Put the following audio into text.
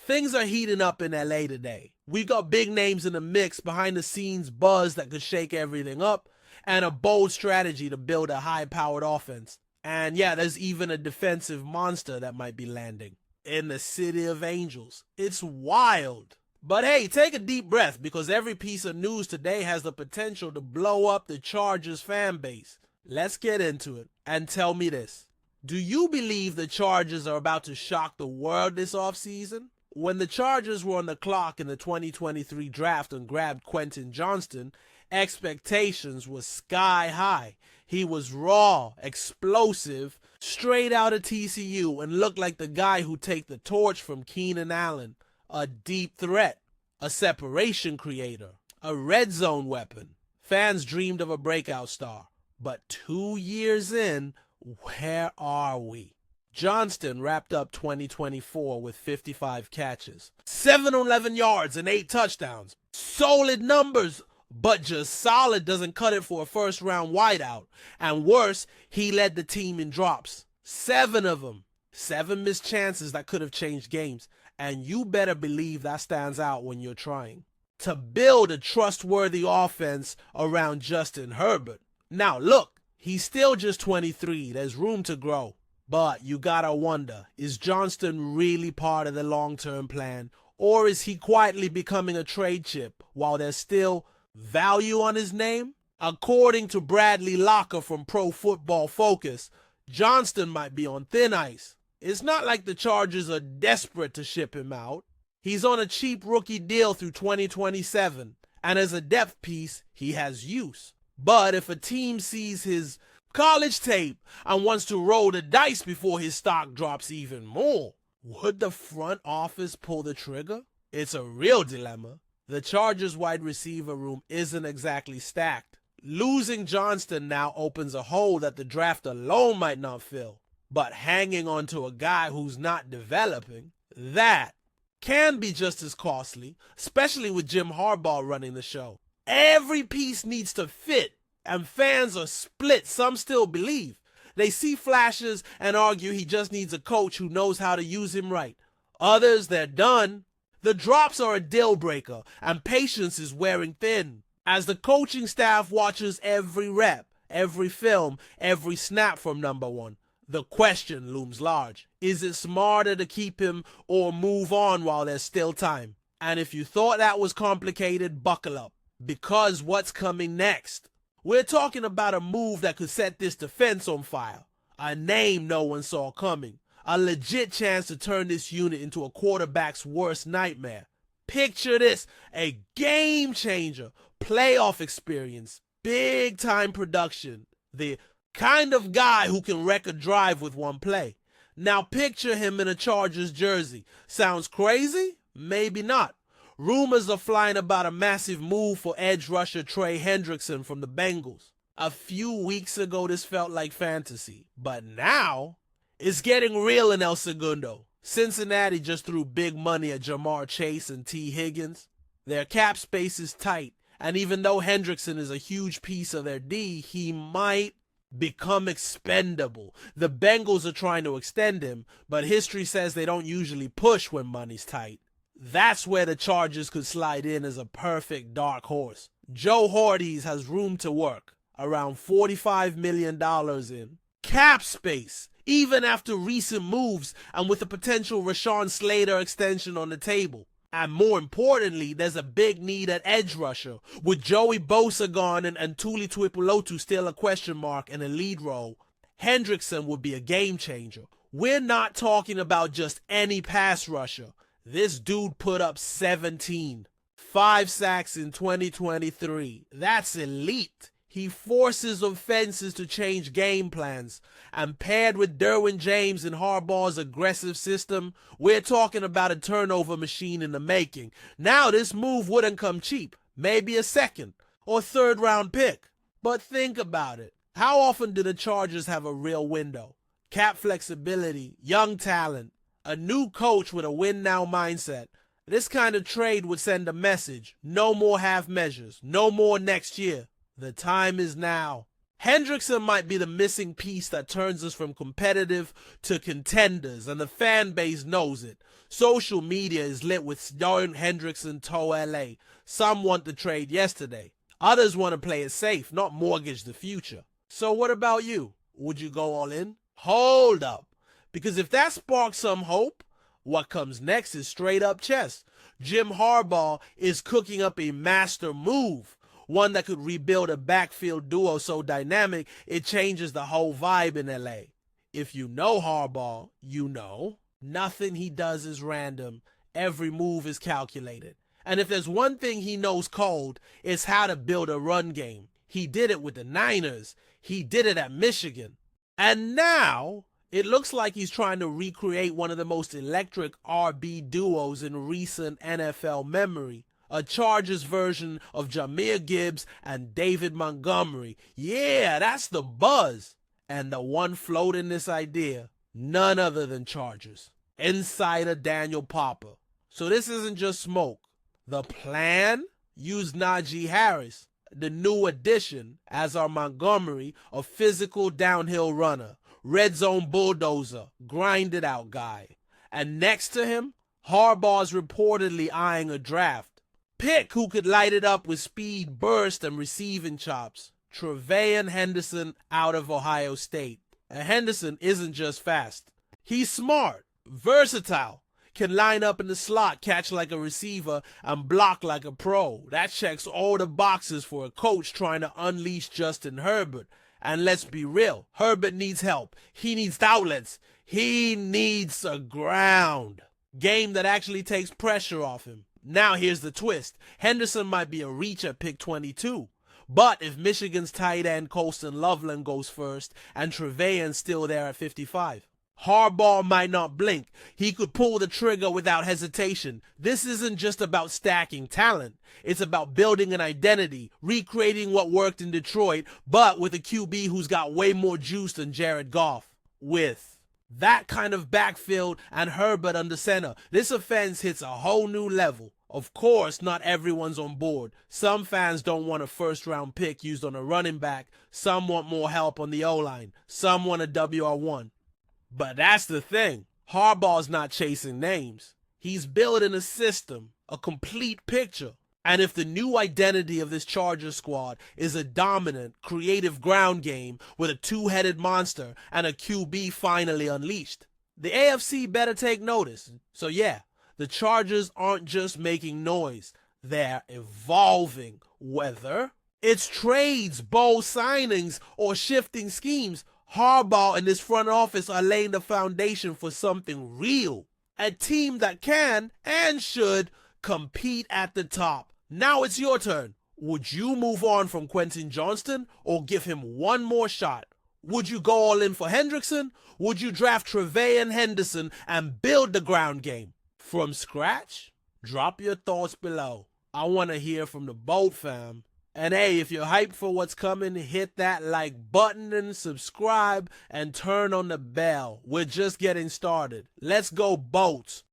Things are heating up in LA today. We got big names in the mix, behind the scenes buzz that could shake everything up, and a bold strategy to build a high-powered offense. And yeah, there's even a defensive monster that might be landing in the City of Angels. It's wild. But hey, take a deep breath, because every piece of news today has the potential to blow up the Chargers fan base. Let's get into it, and tell me this. Do you believe the Chargers are about to shock the world this offseason? When the Chargers were on the clock in the 2023 draft and grabbed Quentin Johnston, expectations were sky high. He was raw, explosive, straight out of TCU, and looked like the guy who'd take the torch from Keenan Allen. A deep threat, a separation creator, a red zone weapon. Fans dreamed of a breakout star. But 2 years in, where are we? Johnston wrapped up 2024 with 55 catches, 711 yards and 8 touchdowns. Solid numbers, but just solid doesn't cut it for a first-round wideout. And worse, he led the team in drops. 7 of them. 7 missed chances that could have changed games. And you better believe that stands out when you're trying to build a trustworthy offense around Justin Herbert. Now look, he's still just 23. There's room to grow. But you gotta wonder, is Johnston really part of the long-term plan? Or is he quietly becoming a trade chip while there's still value on his name? According to Bradley Locker from Pro Football Focus, Johnston might be on thin ice. It's not like the Chargers are desperate to ship him out. He's on a cheap rookie deal through 2027, and as a depth piece, he has use. But if a team sees his college tape and wants to roll the dice before his stock drops even more, would the front office pull the trigger? It's a real dilemma. The Chargers wide receiver room isn't exactly stacked. Losing Johnston now opens a hole that the draft alone might not fill. But hanging on to a guy who's not developing, that can be just as costly, especially with Jim Harbaugh running the show. Every piece needs to fit, and fans are split. Some still believe. They see flashes and argue he just needs a coach who knows how to use him right. Others, they're done. The drops are a deal breaker, and patience is wearing thin. As the coaching staff watches every rep, every film, every snap from number one, the question looms large. Is it smarter to keep him or move on while there's still time? And if you thought that was complicated, buckle up. Because what's coming next? We're talking about a move that could set this defense on fire. A name no one saw coming. A legit chance to turn this unit into a quarterback's worst nightmare. Picture this, a game changer, playoff experience, big time production. The kind of guy who can wreck a drive with one play. Now picture him in a Chargers jersey. Sounds crazy? Maybe not. Rumors are flying about a massive move for edge rusher Trey Hendrickson from the Bengals. A few weeks ago this felt like fantasy, but now it's getting real in El Segundo. Cincinnati just threw big money at Jamar Chase and T. Higgins. Their cap space is tight, and even though Hendrickson is a huge piece of their D, he might become expendable. The Bengals are trying to extend him, but history says they don't usually push when money's tight. That's where the Chargers could slide in as a perfect dark horse. Joe Hordes has room to work, around $45 million in cap space, even after recent moves and with a potential Rashawn Slater extension on the table. And more importantly, there's a big need at edge rusher. With Joey Bosa gone and Tuli Tuipulotu still a question mark in a lead role, Hendrickson would be a game changer. We're not talking about just any pass rusher. This dude put up 17, 5 sacks in 2023. That's elite. He forces offenses to change game plans, and paired with Derwin James and Harbaugh's aggressive system, we're talking about a turnover machine in the making. Now this move wouldn't come cheap, maybe a second or third round pick. But think about it. How often do the Chargers have a real window? Cap flexibility, young talent, a new coach with a win now mindset. This kind of trade would send a message. No more half measures, no more next year. The time is now. Hendrickson might be the missing piece that turns us from competitive to contenders, and the fan base knows it. Social media is lit with Darren Hendrickson to LA. Some want the trade yesterday. Others want to play it safe, not mortgage the future. So what about you? Would you go all in? Hold up. Because if that sparks some hope, what comes next is straight up chess. Jim Harbaugh is cooking up a master move, one that could rebuild a backfield duo so dynamic it changes the whole vibe in LA. If you know Harbaugh, you know nothing he does is random. Every move is calculated. And if there's one thing he knows cold, it's how to build a run game. He did it with the Niners. He did it at Michigan. And now it looks like he's trying to recreate one of the most electric RB duos in recent NFL memory. A Chargers version of Jahmyr Gibbs and David Montgomery. Yeah, that's the buzz. And the one floating this idea, none other than Chargers insider Daniel Popper. So this isn't just smoke. The plan? Use Najee Harris, the new addition, as our Montgomery, a physical downhill runner, red zone bulldozer, grind it out guy. And next to him, Harbaugh's reportedly eyeing a draft pick who could light it up with speed, burst, and receiving chops. Tre'Veyon Henderson out of Ohio State. And Henderson isn't just fast. He's smart, versatile, can line up in the slot, catch like a receiver, and block like a pro. That checks all the boxes for a coach trying to unleash Justin Herbert. And let's be real, Herbert needs help. He needs outlets. He needs a ground game that actually takes pressure off him. Now here's the twist. Henderson might be a reach at pick 22. But if Michigan's tight end Colston Loveland goes first and Tre'Veyon's still there at 55, Harbaugh might not blink. He could pull the trigger without hesitation. This isn't just about stacking talent. It's about building an identity, recreating what worked in Detroit, but with a QB who's got way more juice than Jared Goff. With that kind of backfield and Herbert under center, this offense hits a whole new level. Of course, not everyone's on board. Some fans don't want a first-round pick used on a running back. Some want more help on the O-line. Some want a WR1. But that's the thing. Harbaugh's not chasing names. He's building a system, a complete picture. And if the new identity of this Chargers squad is a dominant, creative ground game with a two-headed monster and a QB finally unleashed, the AFC better take notice. So yeah, the Chargers aren't just making noise. They're evolving. Whether it's trades, bold signings, or shifting schemes, Harbaugh and his front office are laying the foundation for something real. A team that can and should compete at the top. Now it's your turn. Would you move on from Quentin Johnston or give him one more shot? Would you go all in for Hendrickson? Would you draft Tre'Veyon Henderson and build the ground game from scratch? Drop your thoughts below. I want to hear from the Boat fam. And hey, if you're hyped for what's coming, hit that like button and subscribe and turn on the bell. We're just getting started. Let's go Bolts.